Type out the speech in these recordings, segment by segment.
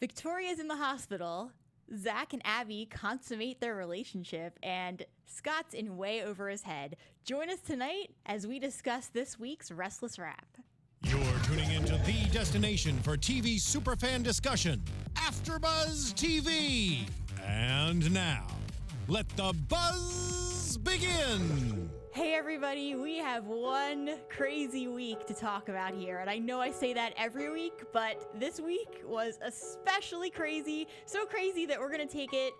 Victoria's in the hospital, Zack and Abby consummate their relationship, and Scott's in way over his head. Join us tonight as we discuss this week's Restless Wrap. You're tuning into the destination for TV superfan discussion, AFTERBUZZ TV. And now, let the buzz begin. Hey everybody, we have one crazy week to talk about here, and I know I say that every week, but this week was especially crazy, so crazy that we're going to take it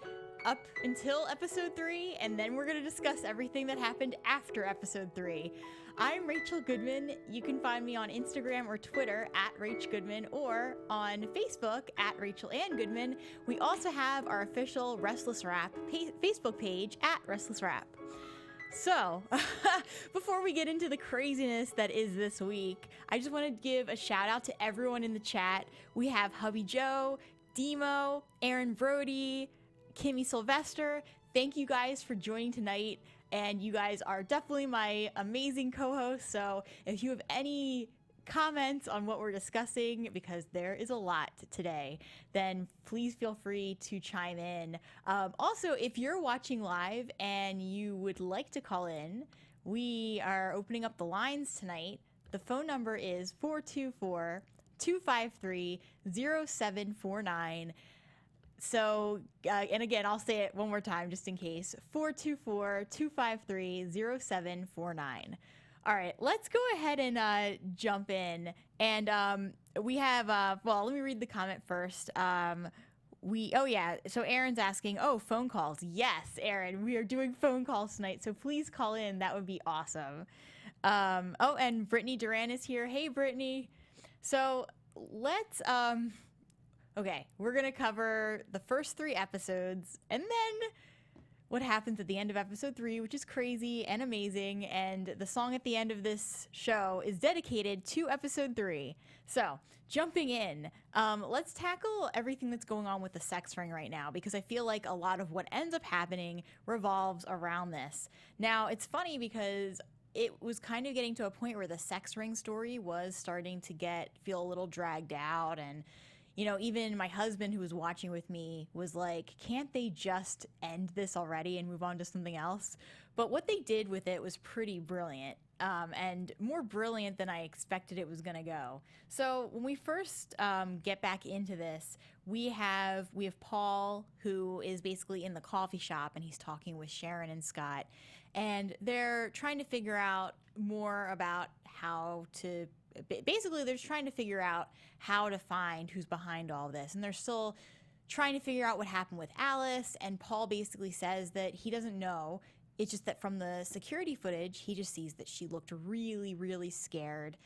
up until episode 3, and then we're going to discuss everything that happened after episode 3. I'm Rachel Goodman. You can find me on Instagram or Twitter at Rach Goodman, or on Facebook at Rachel Ann Goodman. We also have our official Restless Wrap Facebook page at Restless Wrap. So, before we get into the craziness that is this week, I just want to give a shout out to everyone in the chat. We have Hubby Joe, Demo, Aaron Brody, Kimmy Sylvester. Thank you guys for joining tonight, and you guys are definitely my amazing co-hosts. So if you have any comments on what we're discussing, because there is a lot today, then please feel free to chime in. Also, if you're watching live and you would like to call in, we are opening up the lines tonight. The phone number is 424-253-0749. So, and again, I'll say it one more time just in case, 424-253-0749. All right, let's go ahead and jump in. And we have, well, let me read the comment first. So Aaron's asking, phone calls. Yes, Aaron, we are doing phone calls tonight, so please call in. That would be awesome. And Brittany Duran is here. Hey, Brittany. So let's, okay, we're going to cover the first 3 episodes, and then what happens at the end of episode 3, which is crazy and amazing, and the song at the end of this show is dedicated to episode 3. So, jumping in, let's tackle everything that's going on with the sex ring right now, because I feel like a lot of what ends up happening revolves around this. Now, it's funny because it was kind of getting to a point where the sex ring story was starting to feel a little dragged out, and you know, even my husband who was watching with me was like, can't they just end this already and move on to something else? But what they did with it was pretty brilliant, and more brilliant than I expected it was going to go. So when we first get back into this, we have Paul, who is basically in the coffee shop, and he's talking with Sharon and Scott, and they're trying to figure out more about how to basically, they're trying to figure out how to find who's behind all this. And they're still trying to figure out what happened with Alice. And Paul basically says that he doesn't know. It's just that from the security footage, he just sees that she looked really, really scared.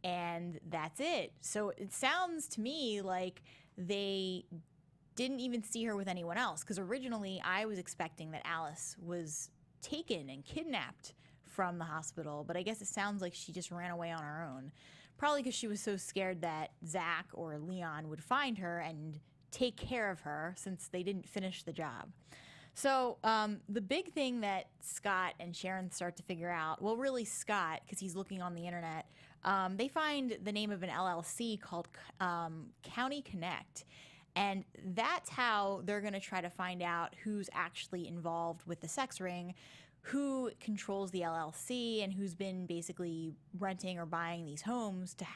And that's it. So it sounds to me like they didn't even see her with anyone else. Because originally, I was expecting that Alice was taken and kidnapped from the hospital. But I guess it sounds like she just ran away on her own. Probably because she was so scared that Zack or Leon would find her and take care of her, since they didn't finish the job. So the big thing that Scott and Sharon start to figure out, well, really Scott, because he's looking on the internet, they find the name of an LLC called County Connect. And that's how they're going to try to find out who's actually involved with the sex ring, who controls the LLC, and who's been basically renting or buying these homes to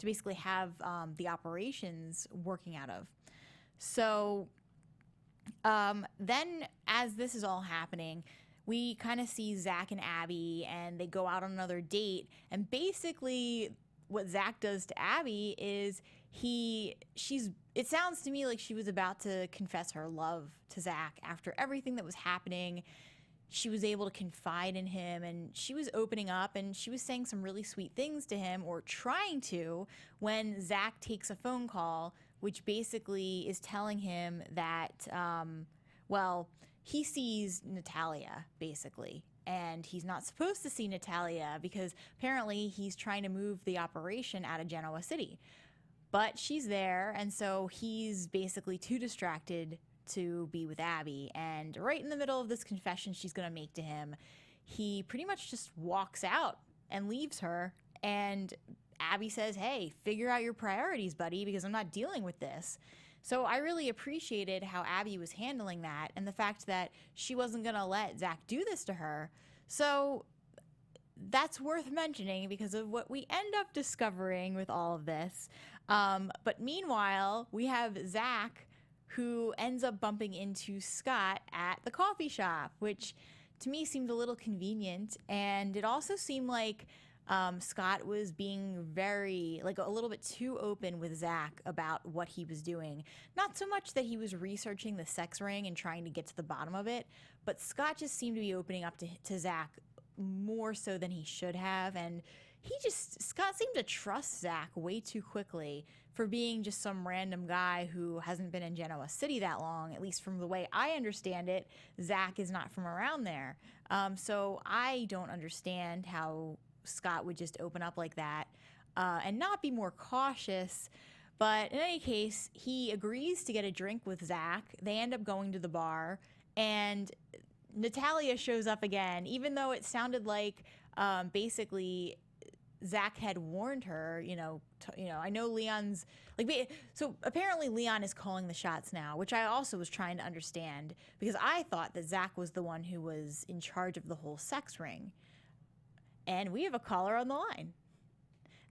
basically have the operations working out of. So then as this is all happening, we kind of see Zack and Abby, and they go out on another date. And basically what Zack does to Abby is it sounds to me like she was about to confess her love to Zack after everything that was happening. She was able to confide in him, and she was opening up, and she was saying some really sweet things to him, or trying to, when Zack takes a phone call, which basically is telling him that, he sees Natalia, basically, and he's not supposed to see Natalia because apparently he's trying to move the operation out of Genoa City. But she's there, and so he's basically too distracted to be with Abby. And right in the middle of this confession she's going to make to him, he pretty much just walks out and leaves her. And Abby says, hey, figure out your priorities, buddy, because I'm not dealing with this. So I really appreciated how Abby was handling that and the fact that she wasn't going to let Zack do this to her. So that's worth mentioning because of what we end up discovering with all of this. But meanwhile, we have Zack, who ends up bumping into Scott at the coffee shop, which to me seemed a little convenient. And it also seemed like Scott was being very, like, a little bit too open with Zack about what he was doing. Not so much that he was researching the sex ring and trying to get to the bottom of it, but Scott just seemed to be opening up to Zack more so than he should have. And Scott seemed to trust Zack way too quickly for being just some random guy who hasn't been in Genoa City that long. At least from the way I understand it, Zack is not from around there. So I don't understand how Scott would just open up like that and not be more cautious. But in any case, he agrees to get a drink with Zack. They end up going to the bar, and Natalia shows up again, even though it sounded like basically Zack had warned her. I know Leon's like, so apparently Leon is calling the shots now, which I also was trying to understand because I thought that Zack was the one who was in charge of the whole sex ring. And we have a caller on the line.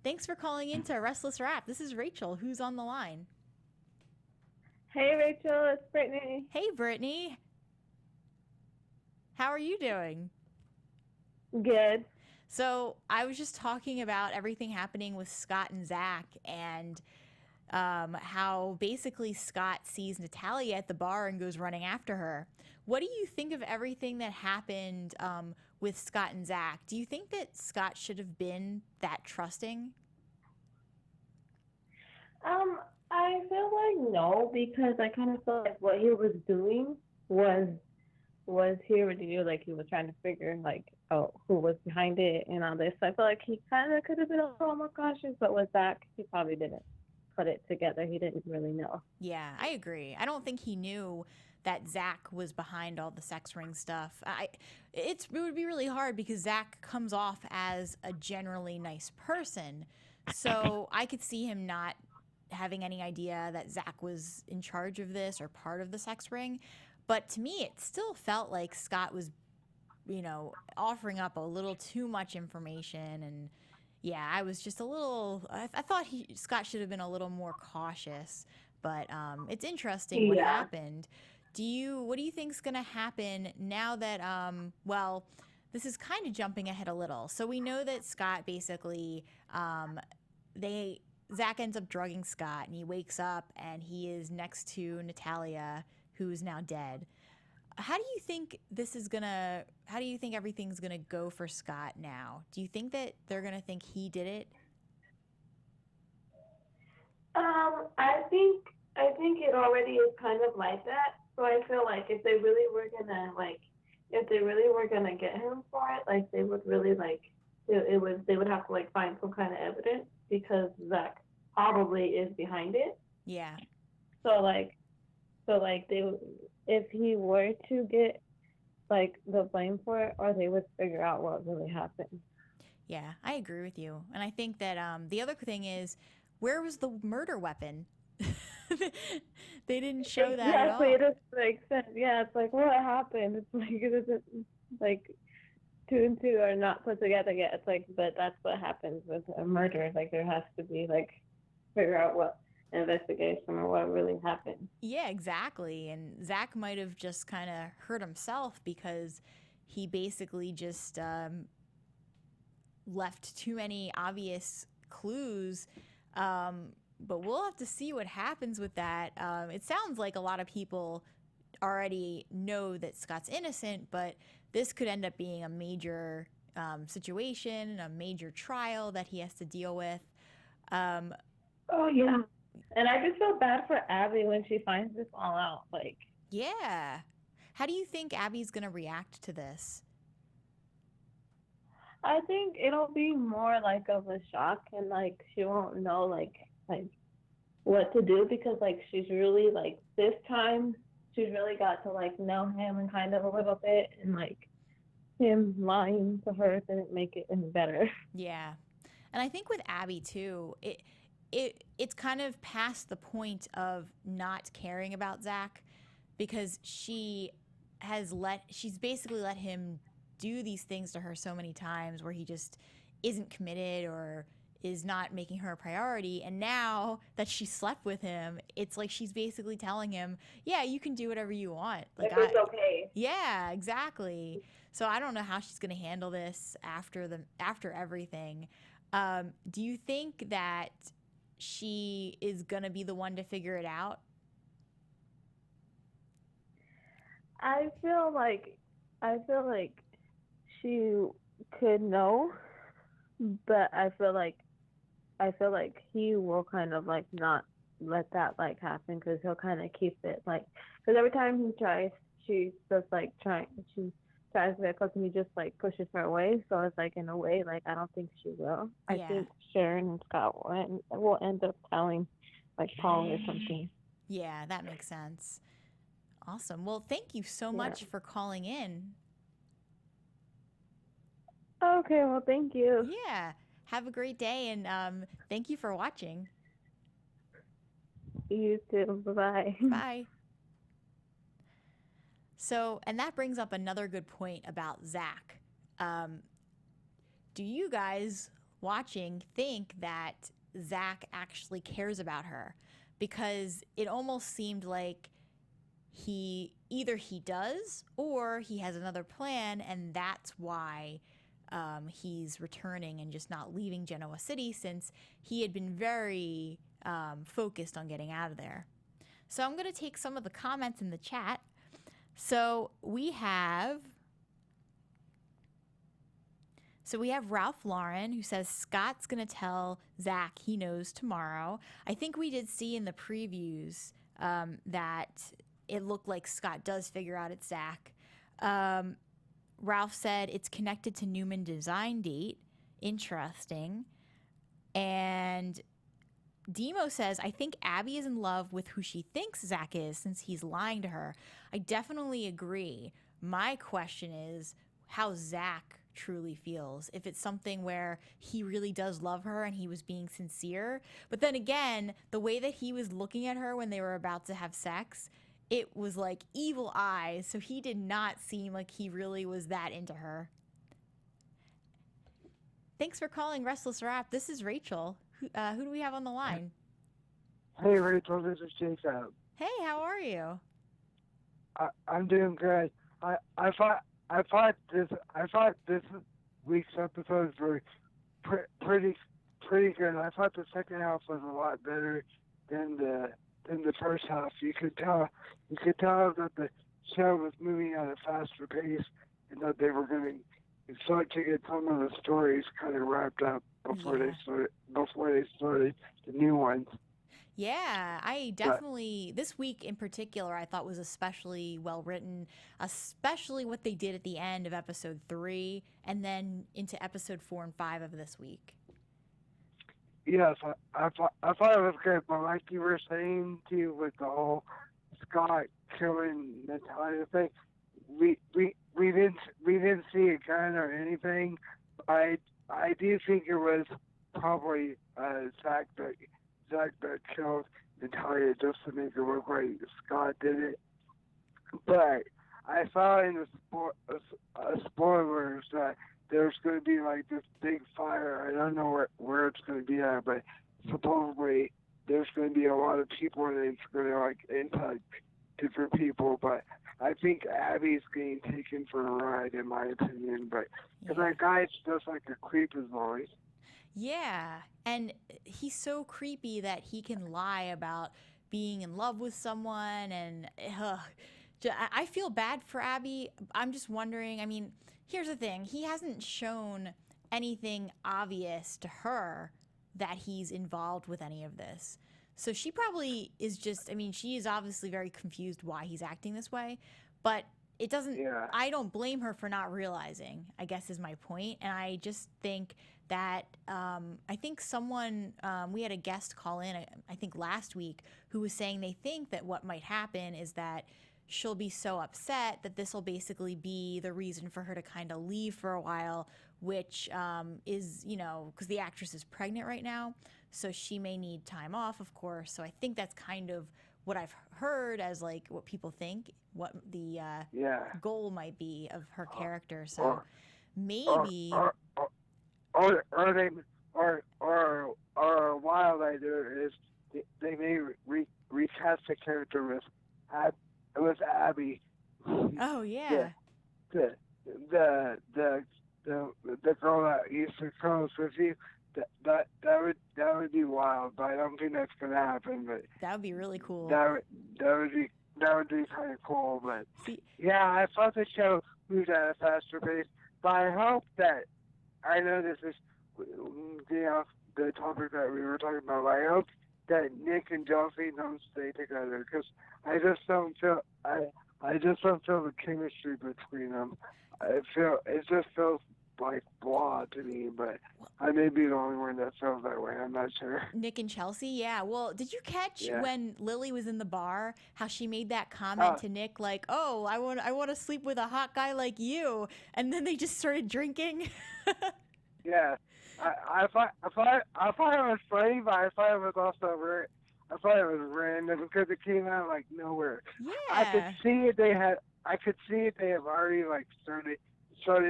Thanks for calling into Restless Wrap. This is Rachel. Who's on the line? Hey, Rachel. It's Brittany. Hey, Brittany. How are you doing? Good. So I was just talking about everything happening with Scott and Zack and how basically Scott sees Natalia at the bar and goes running after her. What do you think of everything that happened with Scott and Zack? Do you think that Scott should have been that trusting? I feel like no, because I kind of feel like what he was doing was here to do, like he was trying to figure like out who was behind it and all this. So I feel like he kind of could have been a little more cautious, but with Zack, he probably didn't put it together. He didn't really know. Yeah, I agree. I don't think he knew that Zack was behind all the sex ring stuff. It would be really hard because Zack comes off as a generally nice person. So I could see him not having any idea that Zack was in charge of this or part of the sex ring. But to me, it still felt like Scott was, offering up a little too much information. And yeah, I was just a little, I thought Scott should have been a little more cautious. But it's interesting what happened. What do you think is going to happen now that, this is kind of jumping ahead a little. So we know that Scott basically, Zack ends up drugging Scott and he wakes up and he is next to Natalia, who is now dead. How do you think everything's gonna go for Scott now? Do you think that they're gonna think he did it? I think it already is kind of like that. So I feel like if they really were gonna get him for it, like they would really they would have to like find some kind of evidence because Zack probably is behind it. Yeah. So if he were to get like the blame for it, or they would figure out what really happened. Yeah, I agree with you. And I think that the other thing is, where was the murder weapon? They didn't show that at all. Exactly, it doesn't make sense. Yeah, it's like, what happened? It's like, it isn't, like, 2 and 2 are not put together yet. It's like, but that's what happens with a murder. Like, there has to be, like, figure out what investigation or what really happened. Yeah, exactly. And Zack might have just kind of hurt himself because he basically just left too many obvious clues. But we'll have to see what happens with that. It sounds like a lot of people already know that Scott's innocent, but this could end up being a major situation, a major trial that he has to deal with. Oh, yeah. And I just feel bad for Abby when she finds this all out. Like, yeah. How do you think Abby's going to react to this? I think it'll be more like of a shock, and like she won't know like what to do because like she's really like this time she's really got to like know him and kind of a little bit, and like him lying to her didn't make it any better. Yeah. And I think with Abby too, it it's kind of past the point of not caring about Zack, because she's basically let him do these things to her so many times where he just isn't committed or is not making her a priority. And now that she slept with him, it's like she's basically telling him, yeah, you can do whatever you want. Like, it's okay. Yeah, exactly. So I don't know how she's going to handle this after everything. Do you think that she is going to be the one to figure it out? I feel like she could know, but I feel like he will kind of like not let that like happen, because he'll kind of keep it like, because every time he tries, she tries to get close and he just like pushes her away. So it's like, in a way, like, I don't think she will. I think Sharon and Scott will end up telling like Paul or something. Yeah, that makes sense. Awesome. Well, thank you so much for calling in. Okay, well, thank you. Yeah. Have a great day, and thank you for watching. You too. Bye-bye. Bye. So, and that brings up another good point about Zack. Do you guys watching think that Zack actually cares about her? Because it almost seemed like either he does or he has another plan, and that's why he's returning and just not leaving Genoa City, since he had been very focused on getting out of there. So I'm going to take some of the comments in the chat. So we have Ralph Lauren, who says Scott's going to tell Zack he knows tomorrow. I think we did see in the previews that it looked like Scott does figure out it's Zack. Ralph said it's connected to Newman design date. Interesting. And Demo says, I think Abby is in love with who she thinks Zack is, since he's lying to her. I definitely agree. My question is how Zack truly feels. If it's something where he really does love her and he was being sincere. But then again, the way that he was looking at her when they were about to have sex, it was like evil eyes. So he did not seem like he really was that into her. Thanks for calling Restless Wrap. This is Rachel. Who do we have on the line? Hey, Rachel, this is Jacob. Hey, how are you? I'm doing good. I thought this week's episodes were pretty good. I thought the second half was a lot better than the first half. You could tell that the show was moving at a faster pace, and that they were going to start to get some of the stories kind of wrapped up before they started the new ones. Yeah, I definitely, this week in particular, I thought was especially well written, especially what they did at the end of episode 3 and then into episode 4 and 5 of this week. Yes, I thought it was good, but like you were saying too, with the whole Scott killing Natalia thing, we didn't see a gun or anything. I do think it was probably Zack that killed Natalia just to make it look like Scott did it. But I saw in the spoilers that there's going to be like this big fire. I don't know where it's going to be at, but supposedly there's going to be a lot of people and it's going to like impact different people. But I think Abby's getting taken for a ride, in my opinion. But because that guy's just like a creep as always. Yeah, and he's so creepy that he can lie about being in love with someone, and I feel bad for Abby. I'm just wondering, I mean, here's the thing. He hasn't shown anything obvious to her that he's involved with any of this. So she probably is just, I mean, she is obviously very confused why he's acting this way, but it doesn't, I don't blame her for not realizing, I guess is my point. And I just think that I think someone, we had a guest call in, I think last week, who was saying they think that what might happen is that she'll be so upset that this will basically be the reason for her to kind of leave for a while, which is, you know, because the actress is pregnant right now. so she may need time off, of course. So I think that's kind of what I've heard as like what people think, what the goal might be of her character. So maybe, or they, or while they do it is they may recast the character with Abby. Oh yeah. The girl that used to come with you. That would be wild, but I don't think that's gonna happen. But that would be really cool. That would be kind of cool. But yeah, I thought the show moved at a faster pace. But I hope that I know this is the topic that we were talking about. But I hope that Nick and Chelsea don't stay together because I just don't feel the chemistry between them. It just feels like blah to me, but I may be the only one that feels that way. I'm not sure. Nick and Chelsea, yeah. Well, did you catch when Lily was in the bar how she made that comment to Nick, like, "Oh, I want to sleep with a hot guy like you," and then they just started drinking? Yeah, I thought it was funny, but I thought it was also I thought it was random because it came out like nowhere. Yeah, I could see it. I could see it. They have already like started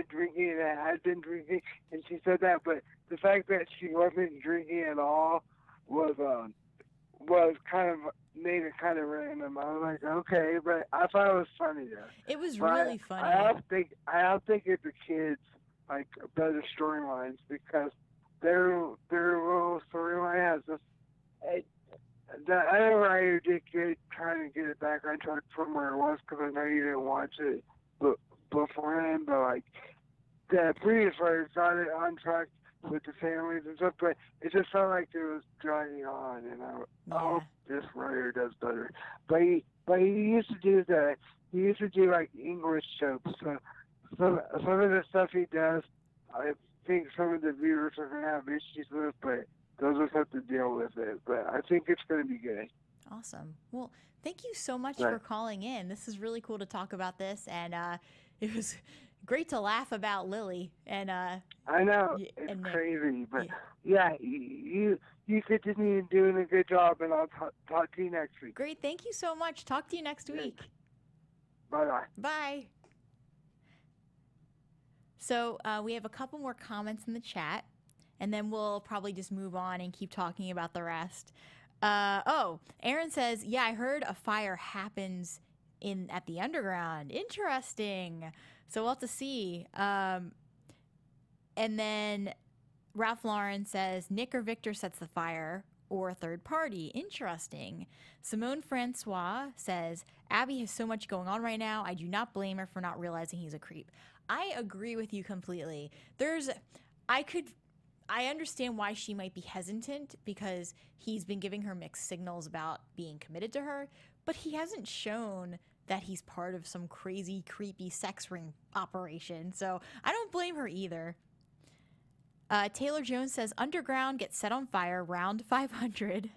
drinking and had been drinking, and she said that. But the fact that she wasn't drinking at all was kind of made it kind of random. I was like, okay, but I thought it was funny though. It was really funny. I don't think it's the kids like better storylines because their little storyline has this. The other writer did good trying to get it back on track from where it was because I know you didn't watch it beforehand, but like the previous writer got it on track with the families and stuff, but it just felt like it was dragging on, and I hope this writer does better. But he used to do like English jokes, so some of the stuff he does, I think some of the viewers are gonna have issues with, but they'll just have to deal with it. But I think it's gonna be good. Awesome. Well, thank you so much for calling in. This is really cool to talk about this, and it was great to laugh about Lily. And I know it's crazy, but you continue doing a good job, and I'll talk to you next week. Great. Thank you so much. Talk to you next week. Bye-bye. Bye. So we have a couple more comments in the chat, and then we'll probably just move on and keep talking about the rest. Aaron says, yeah, I heard a fire happens at the underground. Interesting. So we'll have to see. And then Ralph Lauren says, Nick or Victor sets the fire or a third party. Interesting. Simone Francois says, Abby has so much going on right now. I do not blame her for not realizing he's a creep. I agree with you completely. I understand why she might be hesitant because he's been giving her mixed signals about being committed to her, but he hasn't shown that he's part of some crazy, creepy sex ring operation. So I don't blame her either. Taylor Jones says, Underground gets set on fire, round 500.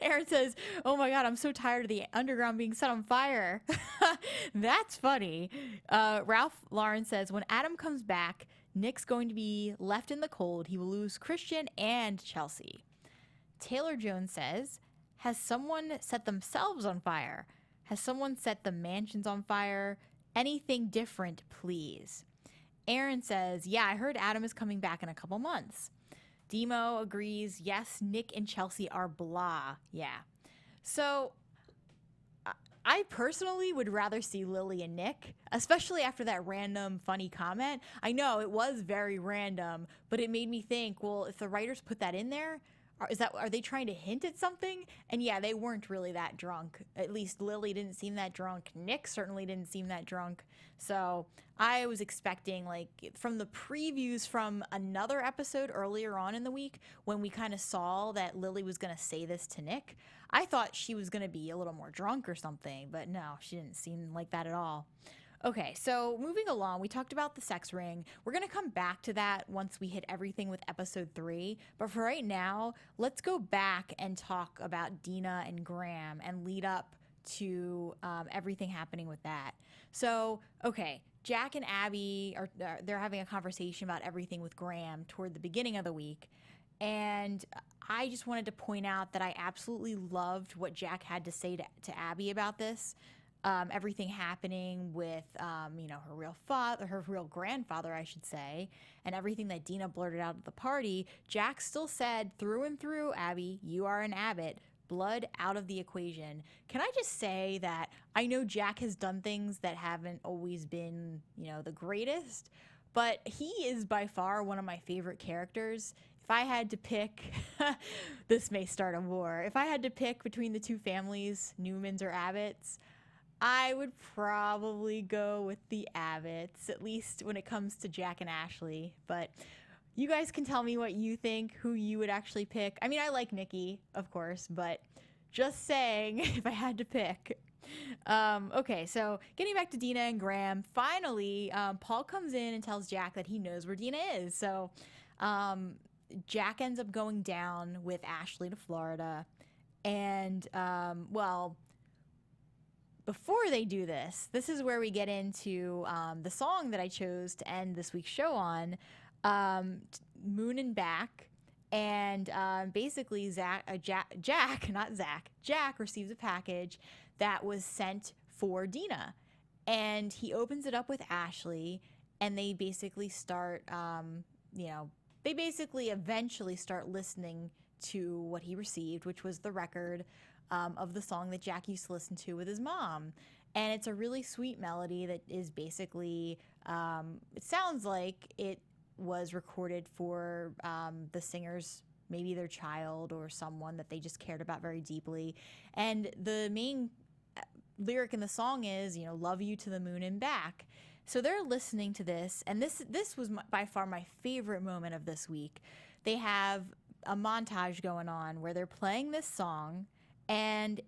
Aaron says, oh my God, I'm so tired of the Underground being set on fire. That's funny. Ralph Lauren says, when Adam comes back, Nick's going to be left in the cold. He will lose Christian and Chelsea. Taylor Jones says, has someone set themselves on fire? Has someone set the mansions on fire? Anything different, please. Aaron says, yeah, I heard Adam is coming back in a couple months. Demo agrees, yes, Nick and Chelsea are blah. Yeah. So I personally would rather see Lily and Nick, especially after that random funny comment. I know it was very random, but it made me think, well, if the writers put that in there, are they trying to hint at something? And yeah, they weren't really that drunk. At least Lily didn't seem that drunk. Nick certainly didn't seem that drunk. So I was expecting, like, from the previews from another episode earlier on in the week when we kind of saw that Lily was going to say this to Nick, I thought she was going to be a little more drunk or something, but no, she didn't seem like that at all. Okay, so moving along, we talked about the sex ring. We're going to come back to that once we hit everything with episode 3. But for right now, let's go back and talk about Dina and Graham and lead up to everything happening with that. So, okay, Jack and Abby, they're having a conversation about everything with Graham toward the beginning of the week. And I just wanted to point out that I absolutely loved what Jack had to say to Abby about this. Everything happening with, her real father, her real grandfather, I should say, and everything that Dina blurted out at the party. Jack still said through and through, Abby, you are an Abbott. Blood out of the equation. Can I just say that I know Jack has done things that haven't always been, the greatest, but he is by far one of my favorite characters. If I had to pick, this may start a war. If I had to pick between the two families, Newmans or Abbotts, I would probably go with the Abbotts, at least when it comes to Jack and Ashley. But you guys can tell me what you think, who you would actually pick. I mean, I like Nikki, of course, but just saying, if I had to pick. Okay, so getting back to Dina and Graham, finally, Paul comes in and tells Jack that he knows where Dina is. So Jack ends up going down with Ashley to Florida. And, before they do this, this is where we get into the song that I chose to end this week's show on, Moon and Back. And basically Jack receives a package that was sent for Dina. And he opens it up with Ashley, and they basically start, eventually start listening to what he received, which was the record of the song that Jack used to listen to with his mom. And it's a really sweet melody that is basically, it sounds like it was recorded for the singer's, maybe their child or someone that they just cared about very deeply. And the main lyric in the song is, love you to the moon and back. So they're listening to this, and this was by far my favorite moment of this week. They have a montage going on where they're playing this song, and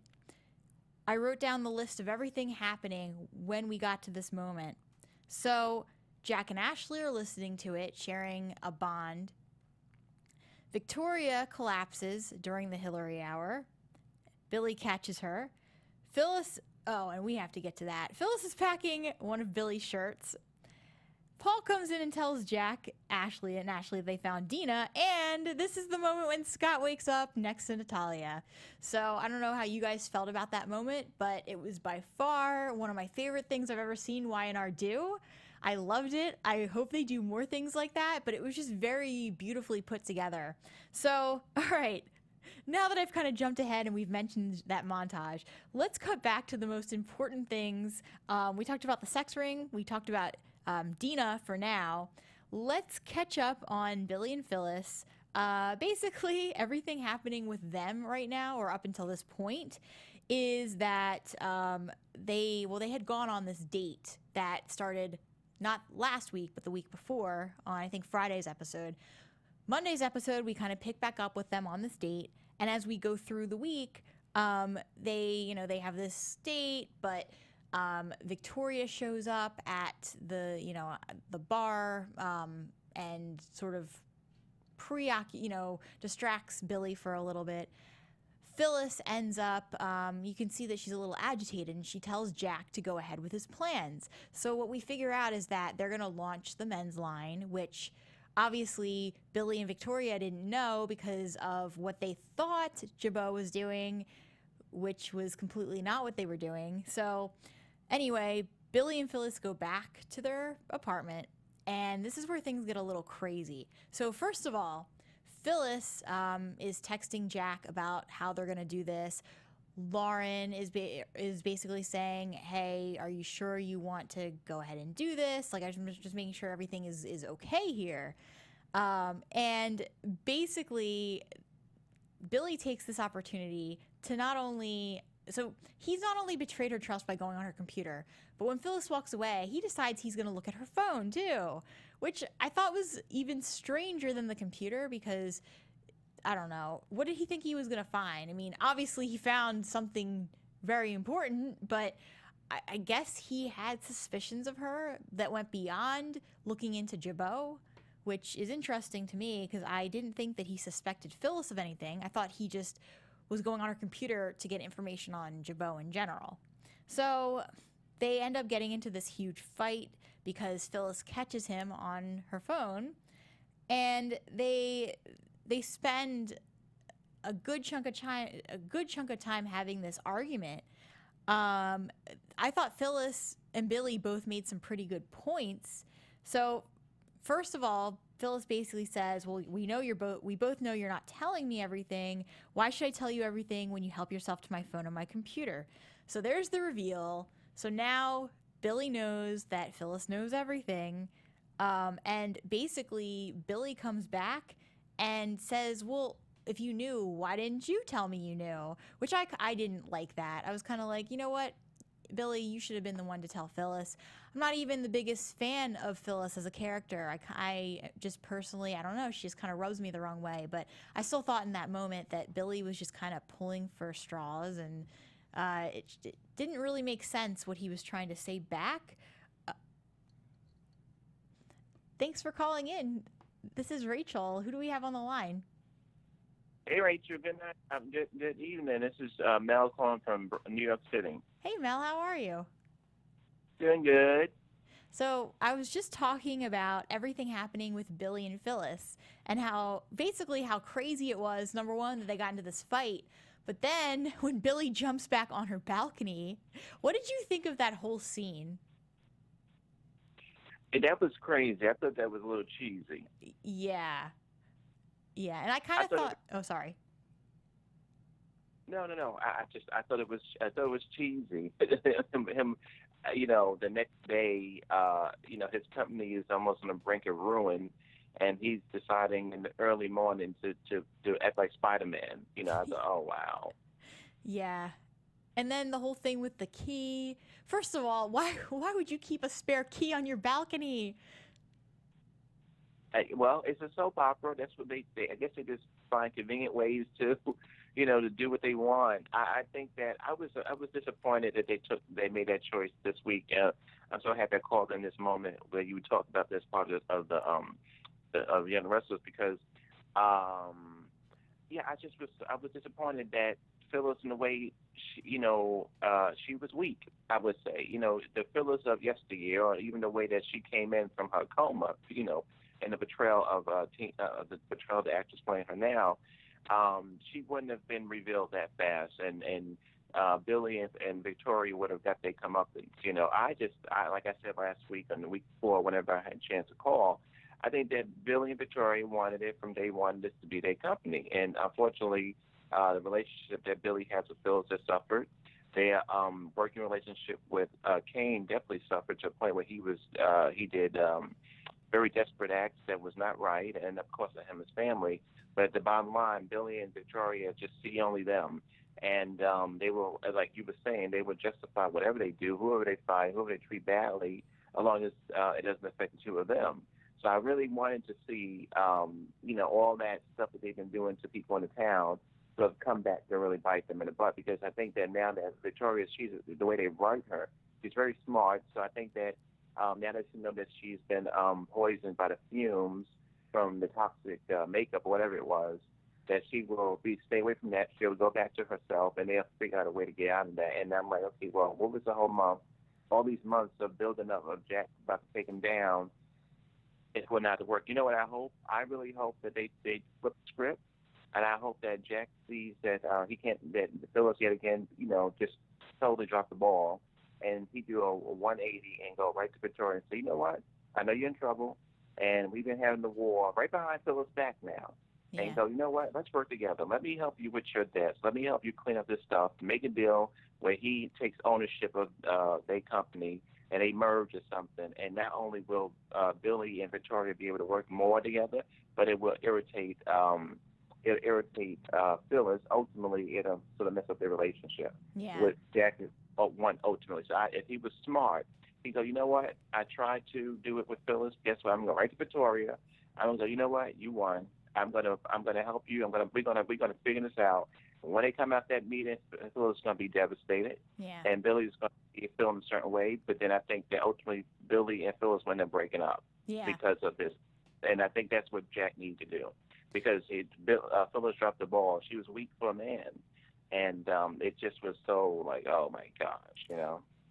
I wrote down the list of everything happening when we got to this moment. So Jack and Ashley are listening to it, sharing a bond. Victoria collapses during the Hillary hour. Billy catches her. Phyllis, and we have to get to that. Phyllis is packing one of Billy's shirts. Paul comes in and tells Jack, Ashley, and Ashley they found Dina, and this is the moment when Scott wakes up next to Natalia. So I don't know how you guys felt about that moment, but it was by far one of my favorite things I've ever seen Y&R do. I loved it. I hope they do more things like that, but it was just very beautifully put together. So, all right, now that I've kind of jumped ahead and we've mentioned that montage, let's cut back to the most important things. We talked about the sex ring. We talked about Dina for now. Let's catch up on Billy and Phyllis. Basically, everything happening with them right now, or up until this point, is that they had gone on this date that started not last week, but the week before, on I think Friday's episode. Monday's episode, we kind of pick back up with them on this date, and as we go through the week, they have this date, but Victoria shows up at the bar and sort of distracts Billy for a little bit. Phyllis ends up, you can see that she's a little agitated, and she tells Jack to go ahead with his plans. So what we figure out is that they're going to launch the men's line, which obviously Billy and Victoria didn't know because of what they thought Jabot was doing, which was completely not what they were doing. So anyway, Billy and Phyllis go back to their apartment, and this is where things get a little crazy. So first of all, Phyllis is texting Jack about how they're going to do this. Lauren is basically saying, hey, are you sure you want to go ahead and do this? Like, I'm just making sure everything is okay here. And basically, Billy takes this opportunity to so he's not only betrayed her trust by going on her computer, but when Phyllis walks away, he decides he's going to look at her phone too, which I thought was even stranger than the computer because, I don't know, what did he think he was going to find? I mean, obviously he found something very important, but I guess he had suspicions of her that went beyond looking into Jabot, which is interesting to me because I didn't think that he suspected Phyllis of anything. I thought he just was going on her computer to get information on Jabot in general. So they end up getting into this huge fight because Phyllis catches him on her phone, and they spend a good chunk of time having this argument. I thought Phyllis and Billy both made some pretty good points. So, first of all, Phyllis basically says, "Well, we both know you're not telling me everything. Why should I tell you everything when you help yourself to my phone and my computer?" So there's the reveal. So now Billy knows that Phyllis knows everything. And basically, Billy comes back and says, "Well, if you knew, why didn't you tell me you knew?" Which I didn't like that. I was kind of like, you know what, Billy, you should have been the one to tell Phyllis. I'm not even the biggest fan of Phyllis as a character. I just personally, I don't know, she just kind of rubs me the wrong way. But I still thought in that moment that Billy was just kind of pulling for straws, and it didn't really make sense what he was trying to say back. Thanks for calling in. This is Rachel. Who do we have on the line? Hey, Rachel. Good night. Good evening. This is Mel calling from New York City. Hey, Mel. How are you? Doing good. So I was just talking about everything happening with Billy and Phyllis and how crazy it was, number one, that they got into this fight. But then when Billy jumps back on her balcony, what did you think of that whole scene? That was crazy. I thought that was a little cheesy. Yeah. Yeah, and I kind of thought, oh, sorry. No. I thought it was cheesy. him, the next day, his company is almost on the brink of ruin, and he's deciding in the early morning to act like Spider-Man. I thought, oh wow. Yeah. And then the whole thing with the key. First of all, why would you keep a spare key on your balcony? Well, it's a soap opera. That's what they I guess they just find convenient ways to, to do what they want. I think that I was disappointed that they made that choice this week. I'm so happy I called in this moment where you talked about this part of Young The Restless because, I was disappointed that Phyllis, in a way, she was weak. I would say, the Phyllis of yesteryear, or even the way that she came in from her coma, and the betrayal of the actress playing her now, she wouldn't have been revealed that fast, and Billy and Victoria would have got their comeuppance. I like I said last week and the week before, whenever I had a chance to call, I think that Billy and Victoria wanted it from day one, this to be their company, and unfortunately, the relationship that Billy has with Phyllis has suffered. Their working relationship with Kane definitely suffered to a point where he did very desperate acts that was not right, and of course him and his family. But at the bottom line, Billy and Victoria just see only them, and they will, like you were saying, they will justify whatever they do, whoever they fight, whoever they treat badly, as long as it doesn't affect the two of them. So I really wanted to see, all that stuff that they've been doing to people in the town sort of come back to really bite them in the butt, because I think that now that Victoria, the way they write her, she's very smart. So I think that now that she knows that she's been poisoned by the fumes from the toxic makeup or whatever it was, that she will stay away from that. She'll go back to herself, and they'll figure out a way to get out of that. And I'm like, okay, well, what was the whole month? All these months of building up of Jack about to take him down, it will not work. You know what I hope? I really hope that they flip the script, and I hope that Jack sees that that Phyllis yet again, just totally dropped the ball, and he do a 180 and go right to Victoria and say, you know what? I know you're in trouble, and we've been having the war right behind Phyllis' back now. Yeah. And go, you know what? Let's work together. Let me help you with your debts. Let me help you clean up this stuff. Make a deal where he takes ownership of their company, and they merge or something. And not only will Billy and Victoria be able to work more together, but it will irritate Phyllis. Ultimately, it'll sort of mess up their relationship with Jack. Ultimately. So if he was smart, he'd go, you know what? I tried to do it with Phyllis. Guess what? I'm going to write to Victoria. I'm going to go, you know what? You won. I'm going to help you. We're going to figure this out. When they come out that meeting, Phyllis is going to be devastated. Yeah. And Billy's going to be feeling a certain way. But then I think that ultimately Billy and Phyllis wind up breaking up because of this. And I think that's what Jack needs to do, because Phyllis dropped the ball. She was weak for a man. And it just was so like, oh, my gosh,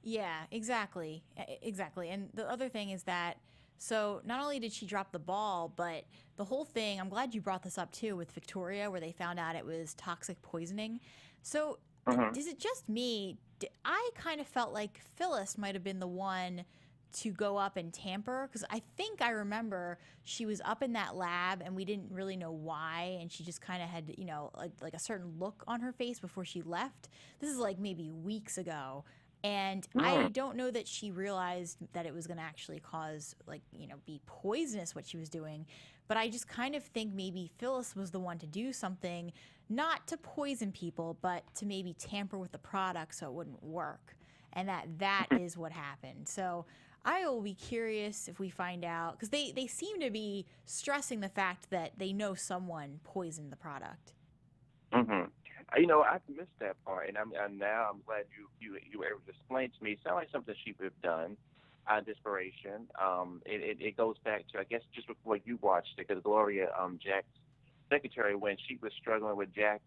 Yeah, exactly. And the other thing is that, So not only did she drop the ball, but the whole thing, I'm glad you brought this up too with Victoria, where they found out it was toxic poisoning. So is it just me? I kind of felt like Phyllis might have been the one to go up and tamper, because I think I remember she was up in that lab and we didn't really know why, and she just kind of had, you know, like a certain look on her face before she left. This is like maybe weeks ago. And I don't know that she realized that it was going to actually cause, like, you know, be poisonous what she was doing. But I just kind of think maybe Phyllis was the one to do something, not to poison people, but to maybe tamper with the product so it wouldn't work. And that is what happened. So I will be curious if we find out, because they seem to be stressing the fact that they know someone poisoned the product. You know, I've missed that part, and now I'm glad you were able to explain to me. It sounds like something she would have done out of desperation. It goes back to, I guess, just before you watched it, because Gloria, Jack's secretary, when she was struggling with Jack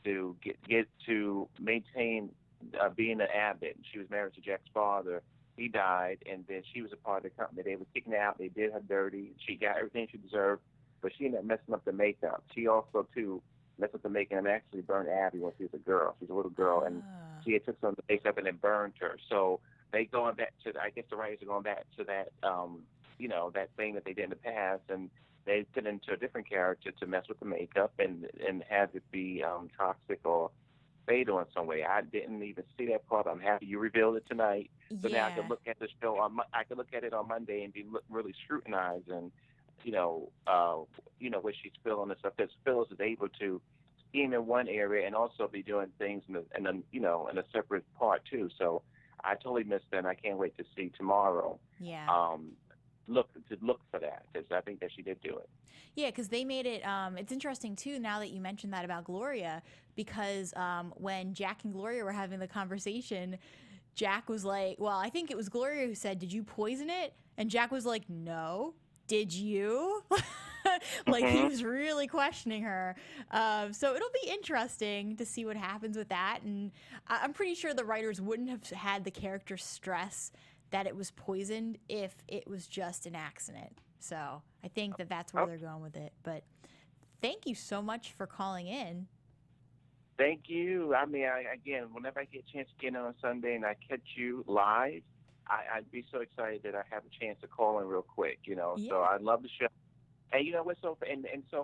to get to maintain being an Abbott. She was married to Jack's father. He died, and then she was a part of the company. They were kicking her out. They did her dirty. She got everything she deserved, but she ended up messing up the makeup. She also, too, messed up the makeup and actually burned Abby when she was a girl. She's a little girl, and she had took some of the makeup and then burned her. So they going back to, I guess the writers are going back to that, you know, that thing that they did in the past, and they put into a different character to mess with the makeup and have it be toxic or fatal in some way. I didn't even see that part. I'm happy you revealed it tonight. So now I can look at the show I can look at it on Monday and be really scrutinized and you know what she's feeling and stuff. Because Phyllis is able to scheme in one area and also be doing things in a separate part too. So I totally missed that. And I can't wait to see tomorrow. Yeah. Look for that, because I think that she did do it. Yeah, because they made it. It's interesting too. Now that you mentioned that about Gloria, because when Jack and Gloria were having the conversation, Jack was like, "Well, I think it was Gloria who said, 'Did you poison it?'" And Jack was like, "No, did you?" Like he was really questioning her. So it'll be interesting to see what happens with that. And I'm pretty sure the writers wouldn't have had the character stress that it was poisoned if it was just an accident. So I think that's where they're going with it. But thank you so much for calling in. Thank you. I mean, again, whenever I get a chance to get on Sunday and I catch you live, I'd be so excited that I have a chance to call in real quick, you know. Yeah. So I love the show. And you know what's so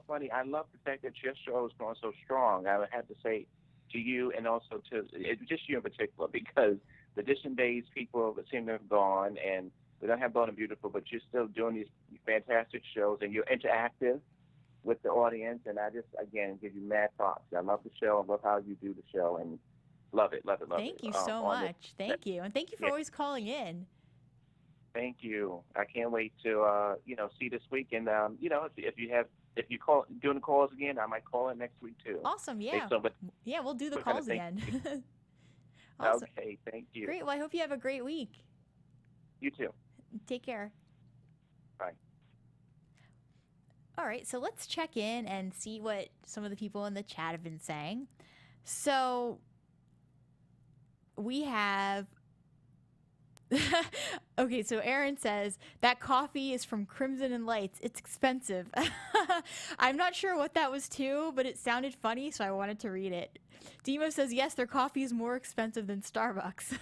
funny? I love the fact that your show is going so strong. I would have to say to you and also to just you in particular, because the Edition Days people seem to have gone, and we don't have Bold and Beautiful, but you're still doing these fantastic shows, and you're interactive with the audience, and I just, again, give you mad props. I love the show. I love how you do the show, and love it. Thank you so much. Thank you. And thank you for always calling in. Thank you. I can't wait to, see this week. And, if you call doing the calls again, I might call in next week, too. Awesome. Yeah. Yeah, we'll do the calls again. Awesome. Okay, thank you. Great. Well, I hope you have a great week. You too. Take care. Bye. All right, so let's check in and see what some of the people in the chat have been saying. So we have... Okay, so Aaron says, that coffee is from Crimson and Lights. It's expensive. I'm not sure what that was too, but it sounded funny, so I wanted to read it. Demo says, yes, their coffee is more expensive than Starbucks.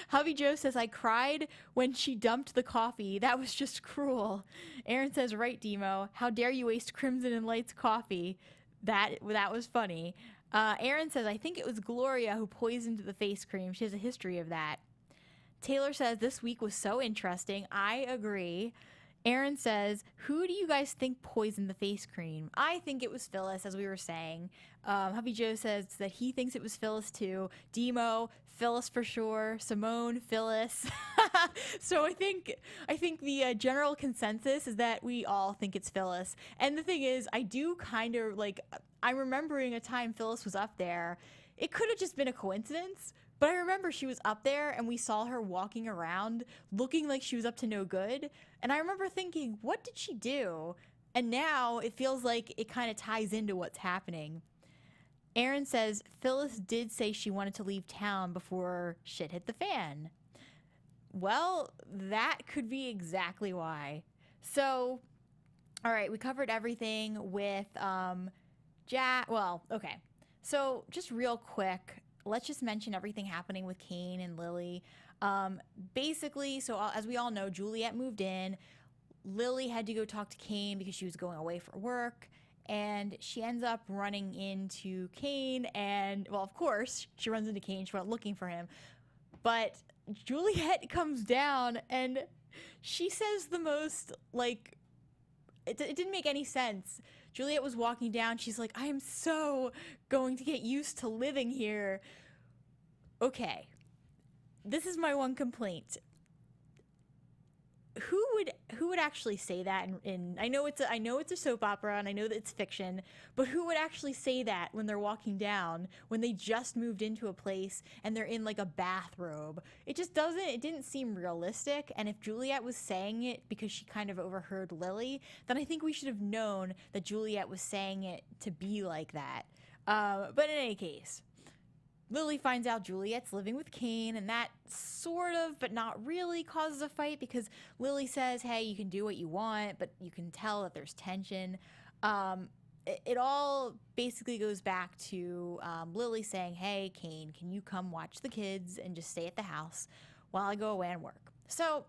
Hubby Joe says, I cried when she dumped the coffee. That was just cruel. Aaron says, right, Demo. How dare you waste Crimson and Lights coffee? That was funny. Aaron says, I think it was Gloria who poisoned the face cream. She has a history of that. Taylor says, this week was so interesting. I agree. Aaron says, who do you guys think poisoned the face cream? I think it was Phyllis, as we were saying. Hubby Joe says that he thinks it was Phyllis too. Demo, Phyllis for sure. Simone, Phyllis. So I think the general consensus is that we all think it's Phyllis. And the thing is, I do kind of I'm remembering a time Phyllis was up there. It could have just been a coincidence, but I remember she was up there and we saw her walking around looking like she was up to no good. And I remember thinking, what did she do? And now it feels like it kind of ties into what's happening. Aaron says, Phyllis did say she wanted to leave town before shit hit the fan. Well, that could be exactly why. So, all right, we covered everything with Jack. Well, okay. So, just real quick, let's just mention everything happening with Kane and Lily. Basically, so as we all know, Juliet moved in. Lily had to go talk to Kane because she was going away for work. And she ends up running into Kane. And, well, of course, she runs into Kane. She went looking for him. But Juliet comes down and she says the most, like, it didn't make any sense. Juliet was walking down. She's like, I am so going to get used to living here. Okay. This is my one complaint. Who would actually say that in I know it's a soap opera and I know that it's fiction, but who would actually say that when they're walking down, when they just moved into a place and they're in like a bathrobe? It didn't seem realistic. And if Juliet was saying it because she kind of overheard Lily, then I think we should have known that Juliet was saying it to be like that. But in any case, Lily finds out Juliet's living with Kane, and that sort of, but not really, causes a fight because Lily says, hey, you can do what you want, but you can tell that there's tension. It all basically goes back to Lily saying, hey, Kane, can you come watch the kids and just stay at the house while I go away and work? So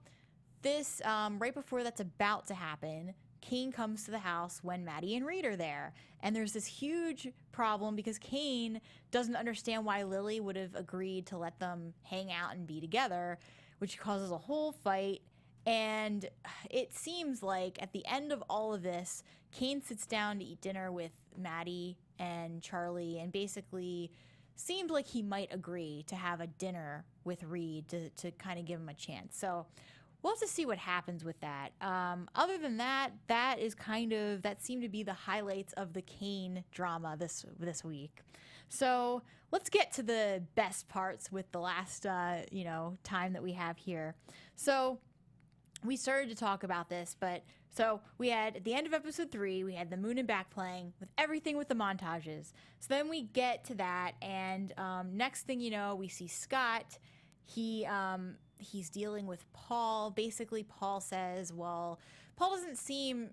this, right before that's about to happen, Kane comes to the house when Maddie and Reed are there. And there's this huge problem because Kane doesn't understand why Lily would have agreed to let them hang out and be together, which causes a whole fight. And it seems like at the end of all of this, Kane sits down to eat dinner with Maddie and Charlie and basically seemed like he might agree to have a dinner with Reed to kind of give him a chance. So we'll have to see what happens with that. Other than that, that seemed to be the highlights of the Kane drama this week. So let's get to the best parts with the last, time that we have here. So we started to talk about this, but so we had at the end of episode 3, we had the moon and back playing with everything with the montages. So then we get to that, and next thing you know, we see Scott. He's dealing with Paul. Basically, Paul says, well, Paul doesn't seem...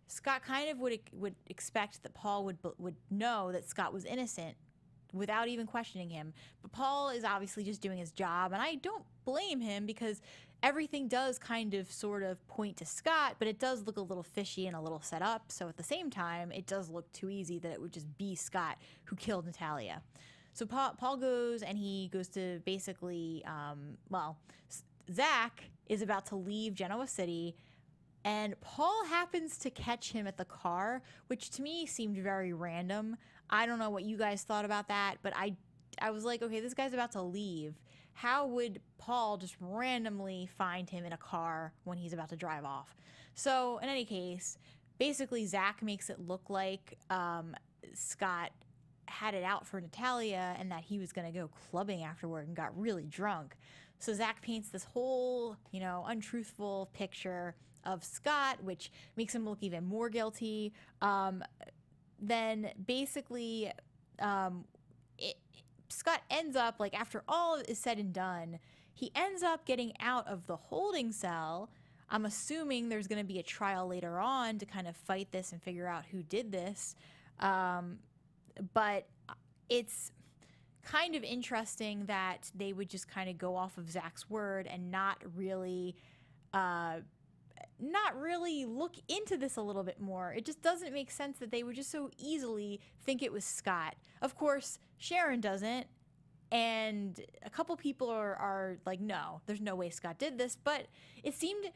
Scott kind of would expect that Paul would know that Scott was innocent without even questioning him. But Paul is obviously just doing his job, and I don't blame him because everything does kind of sort of point to Scott, but it does look a little fishy and a little set up. So at the same time, it does look too easy that it would just be Scott who killed Natalia. So Paul goes and he goes to basically, Zack is about to leave Genoa City, and Paul happens to catch him at the car, which to me seemed very random. I don't know what you guys thought about that, but I was like, okay, this guy's about to leave. How would Paul just randomly find him in a car when he's about to drive off? So in any case, basically Zack makes it look like Scott had it out for Natalia and that he was going to go clubbing afterward and got really drunk. So Zack paints this whole, untruthful picture of Scott, which makes him look even more guilty. Then basically, Scott ends up, like, after all is said and done, he ends up getting out of the holding cell. I'm assuming there's going to be a trial later on to kind of fight this and figure out who did this. But it's kind of interesting that they would just kind of go off of Zack's word and not really look into this a little bit more. It just doesn't make sense that they would just so easily think it was Scott. Of course, Sharon doesn't, and a couple people are like, no, there's no way Scott did this, but it seemed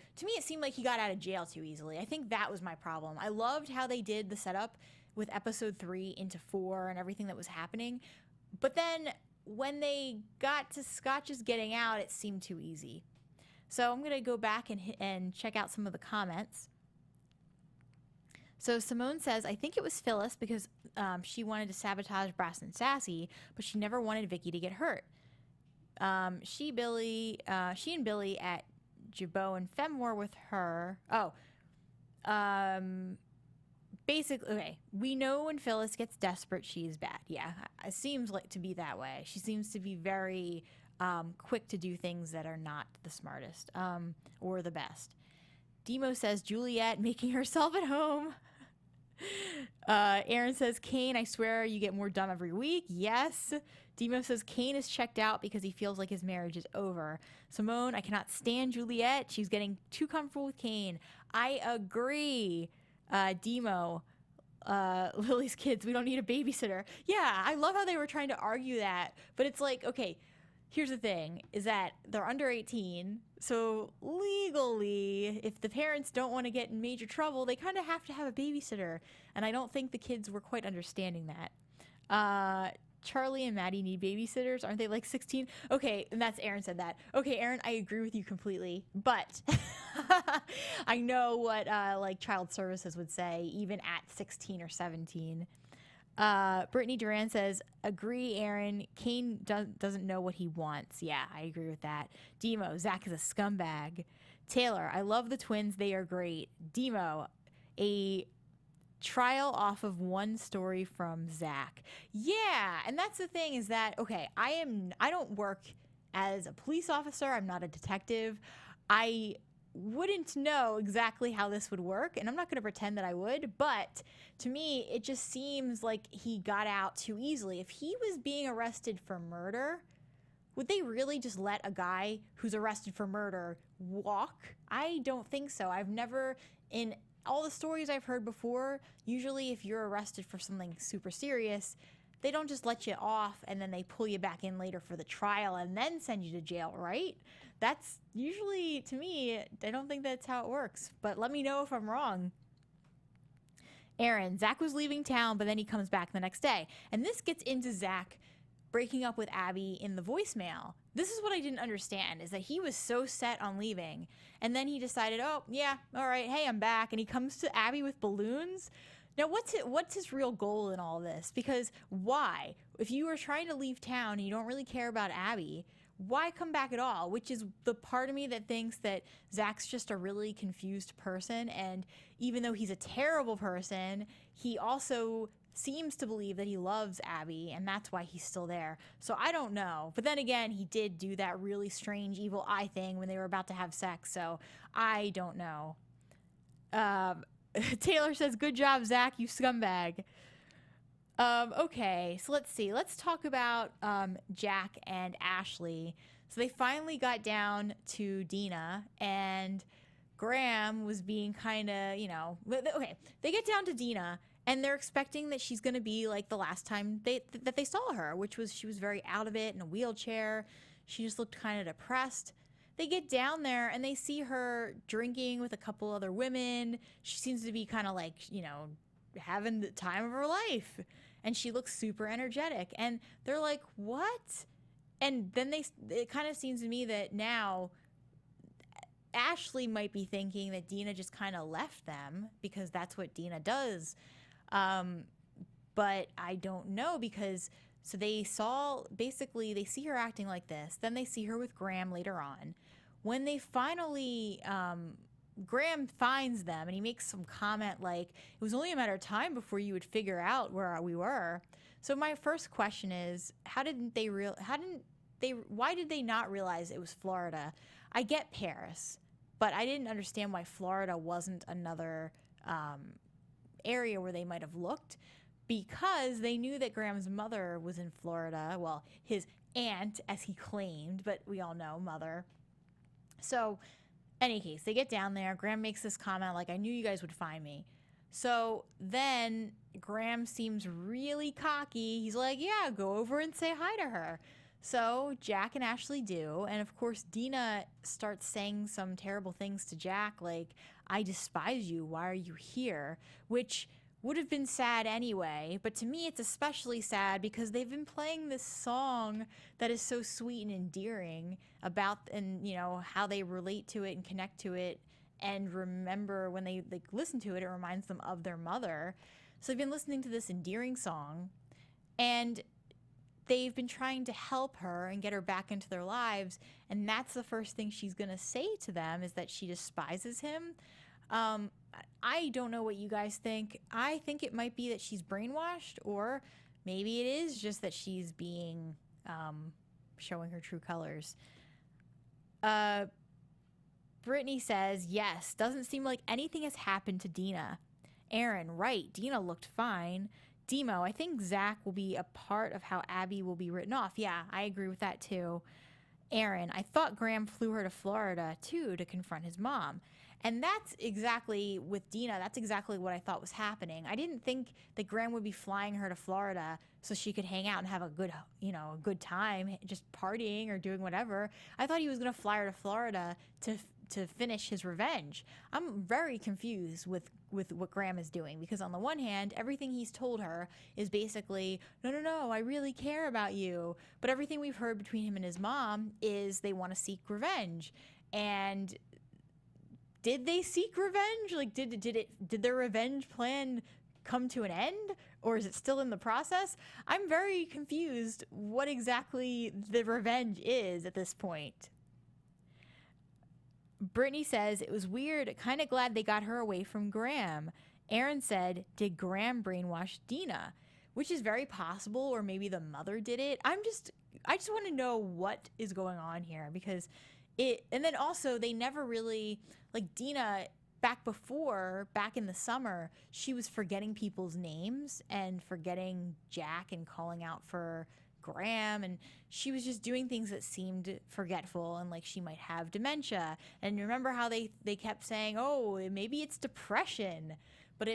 like he got out of jail too easily. I think that was my problem. I loved how they did the setup with episode 3 into 4 and everything that was happening, but then when they got to Scott just getting out, it seemed too easy. So I'm going to go back and check out some of the comments. So Simone says, I think it was Phyllis because she wanted to sabotage Brass and Sassy, but she never wanted Vicky to get hurt. She and Billy at Jabot and Fenmore with her. Basically, okay, we know when Phyllis gets desperate, she's bad. Yeah, it seems like to be that way. She seems to be very quick to do things that are not the smartest or the best. Demo says Juliet making herself at home. Aaron says, Kane, I swear you get more dumb every week. Yes. Demo says Kane is checked out because he feels like his marriage is over. Simone, I cannot stand Juliet. She's getting too comfortable with Kane. I agree. Demo, Lily's kids, we don't need a babysitter. Yeah, I love how they were trying to argue that. But it's like, okay, here's the thing, is that they're under 18. So legally, if the parents don't want to get in major trouble, they kind of have to have a babysitter. And I don't think the kids were quite understanding that. Charlie and Maddie need babysitters. Aren't they like 16? Okay, and that's Aaron said that. Okay, Aaron, I agree with you completely. But I know what like child services would say, even at 16 or 17. Brittany Duran says, agree, Aaron. Kane doesn't know what he wants. Yeah, I agree with that. Demo, Zach is a scumbag. Taylor, I love the twins. They are great. Demo, a trial off of one story from Zach. Yeah, and that's the thing is that, okay, I don't work as a police officer. I'm not a detective. I wouldn't know exactly how this would work, and I'm not going to pretend that I would, but to me, it just seems like he got out too easily. If he was being arrested for murder, would they really just let a guy who's arrested for murder walk? I don't think so. I've never, in all the stories I've heard before, usually if you're arrested for something super serious, they don't just let you off and then they pull you back in later for the trial and then send you to jail, right? That's usually, to me, I don't think that's how it works. But let me know if I'm wrong. Aaron, Zach was leaving town, but then he comes back the next day. And this gets into Zach breaking up with Abby in the voicemail. This is what I didn't understand, is that he was so set on leaving. And then he decided, oh, yeah, all right, hey, I'm back. And he comes to Abby with balloons. Now, what's his real goal in all this? Because why? If you were trying to leave town and you don't really care about Abby, why come back at all? Which is the part of me that thinks that Zach's just a really confused person. And even though he's a terrible person, he also seems to believe that he loves Abby, and that's why he's still there. So I don't know. But then again, he did do that really strange evil eye thing when they were about to have sex. So I don't know. Taylor says, good job, Zach, you scumbag. Okay, so let's see. Let's talk about Jack and Ashley. So they finally got down to Dina, and Graham was being kind of, okay, they get down to Dina, and they're expecting that she's going to be like the last time that they saw her, which was she was very out of it in a wheelchair. She just looked kind of depressed. They get down there and they see her drinking with a couple other women. She seems to be kind of like, having the time of her life. And she looks super energetic. And they're like, what? And then it kind of seems to me that now Ashley might be thinking that Dina just kind of left them because that's what Dina does. But I don't know because so they see her acting like this. Then they see her with Graham later on. When they finally, Graham finds them and he makes some comment like, it was only a matter of time before you would figure out where we were. So my first question is, why did they not realize it was Florida? I get Paris, but I didn't understand why Florida wasn't another area where they might have looked, because they knew that Graham's mother was in Florida. Well, his aunt, as he claimed, but we all know mother. So, any case, they get down there. Graham makes this comment like, I knew you guys would find me. So then Graham seems really cocky. He's like, yeah, go over and say hi to her. So Jack and Ashley do. And of course, Dina starts saying some terrible things to Jack, like, I despise you. Why are you here? Which would have been sad anyway, but to me it's especially sad because they've been playing this song that is so sweet and endearing about, and how they relate to it and connect to it, and remember when they listen to it, it reminds them of their mother. So they've been listening to this endearing song, and they've been trying to help her and get her back into their lives, and that's the first thing she's gonna say to them, is that she despises him. I don't know what you guys think. I think it might be that she's brainwashed, or maybe it is just that she's being showing her true colors. Brittany says, yes, doesn't seem like anything has happened to Dina. Aaron, right, Dina looked fine. Demo, I think Zack will be a part of how Abby will be written off. Yeah, I agree with that too. Aaron, I thought Graham flew her to Florida too to confront his mom. And that's exactly, with Dina, that's exactly what I thought was happening. I didn't think that Graham would be flying her to Florida so she could hang out and have a good, a good time, just partying or doing whatever. I thought he was going to fly her to Florida to finish his revenge. I'm very confused with what Graham is doing, because on the one hand, everything he's told her is basically, no, I really care about you. But everything we've heard between him and his mom is they want to seek revenge. And did they seek revenge? Like, did their revenge plan come to an end, or is it still in the process? I'm very confused what exactly the revenge is at this point. Brittany says, it was weird, kind of glad they got her away from Graham. Aaron said, did Graham brainwash Dina? Which is very possible, or maybe the mother did it. I just want to know what is going on here, because and then also they never really, like Dina, back in the summer, she was forgetting people's names and forgetting Jack and calling out for Graham, and she was just doing things that seemed forgetful and like she might have dementia. And remember how they kept saying, oh, maybe it's depression, but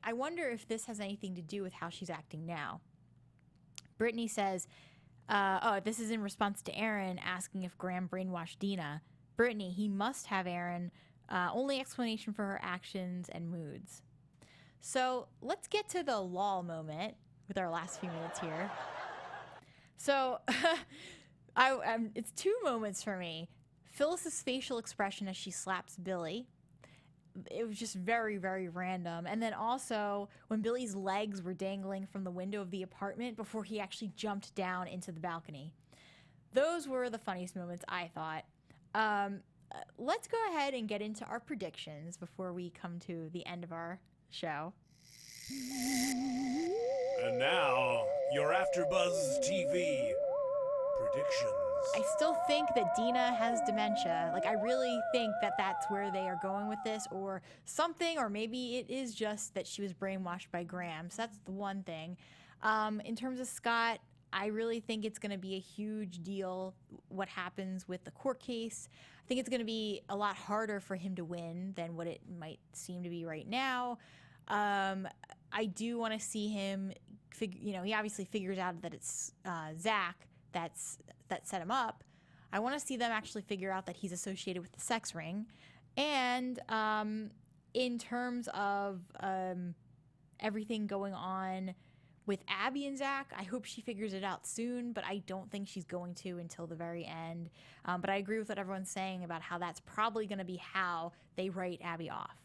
I wonder if this has anything to do with how she's acting now. Brittany says, this is in response to Aaron asking if Graham brainwashed Dina. Brittany, he must have, Aaron. Only explanation for her actions and moods. So let's get to the lol moment with our last few minutes here. So it's two moments for me. Phyllis's facial expression as she slaps Billy. It was just very, very random. And then also when Billy's legs were dangling from the window of the apartment before he actually jumped down into the balcony. Those were the funniest moments, I thought. Let's go ahead and get into our predictions before we come to the end of our show. And now, your AFTERBUZZ TV predictions. I still think that Dina has dementia. Like, I really think that that's where they are going with this, or something, or maybe it is just that she was brainwashed by Graham. So that's the one thing. In terms of Scott, I really think it's going to be a huge deal what happens with the court case. I think it's going to be a lot harder for him to win than what it might seem to be right now. I do want to see him, he obviously figures out that it's Zack that set him up. I want to see them actually figure out that he's associated with the sex ring. And in terms of everything going on with Abby and Zack, I hope she figures it out soon, but I don't think she's going to until the very end. But I agree with what everyone's saying about how that's probably going to be how they write Abby off.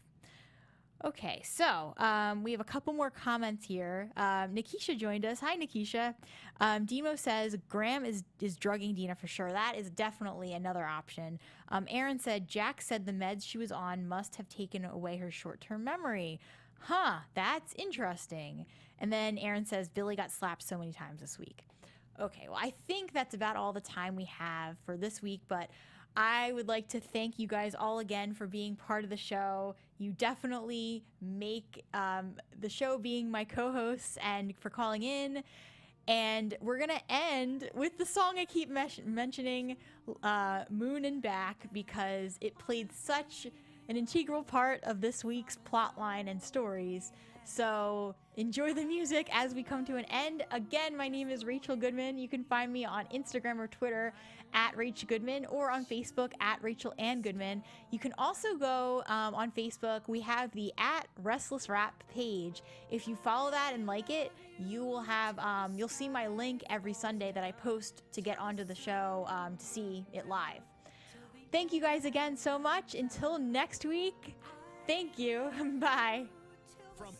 Okay, so we have a couple more comments here. Nikisha joined us. Hi, Nikisha. Demo says Graham is drugging Dina for sure. That is definitely another option. Aaron said Jack said the meds she was on must have taken away her short-term memory. Huh, that's interesting. And then Aaron says Billy got slapped so many times this week. Okay, well, I think that's about all the time we have for this week, but I would like to thank you guys all again for being part of the show. You definitely make the show being my co-hosts and for calling in. And we're going to end with the song I keep mentioning, Moon and Back, because it played such an integral part of this week's plotline and stories. So enjoy the music as we come to an end. Again, my name is Rachel Goodman. You can find me on Instagram or Twitter at Rachel Goodman, or on Facebook at Rachel Ann Goodman. You can also go on Facebook. We have the at Restless Wrap page. If you follow that and like it, you will have you'll see my link every Sunday that I post to get onto the show to see it live. Thank you guys again so much. Until next week, thank you. Bye. From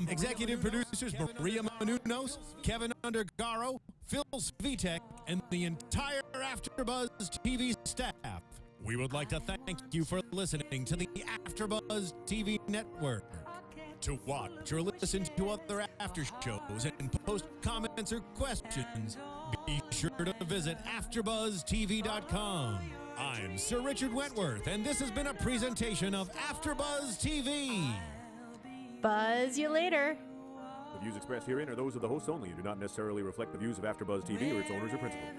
executive producers Maria Menounos, Kevin Undergaro, Phil Svitek, and the entire AFTERBUZZ TV staff, we would like to thank you for listening to the AFTERBUZZ TV network. To watch or listen to other after shows and post comments or questions, Be sure to visit AfterBuzzTV.com. I'm Sir Richard Wentworth, and this has been a presentation of AfterBuzz TV. Buzz you later. The views expressed herein are those of the hosts only and do not necessarily reflect the views of AfterBuzz TV or its owners or principals.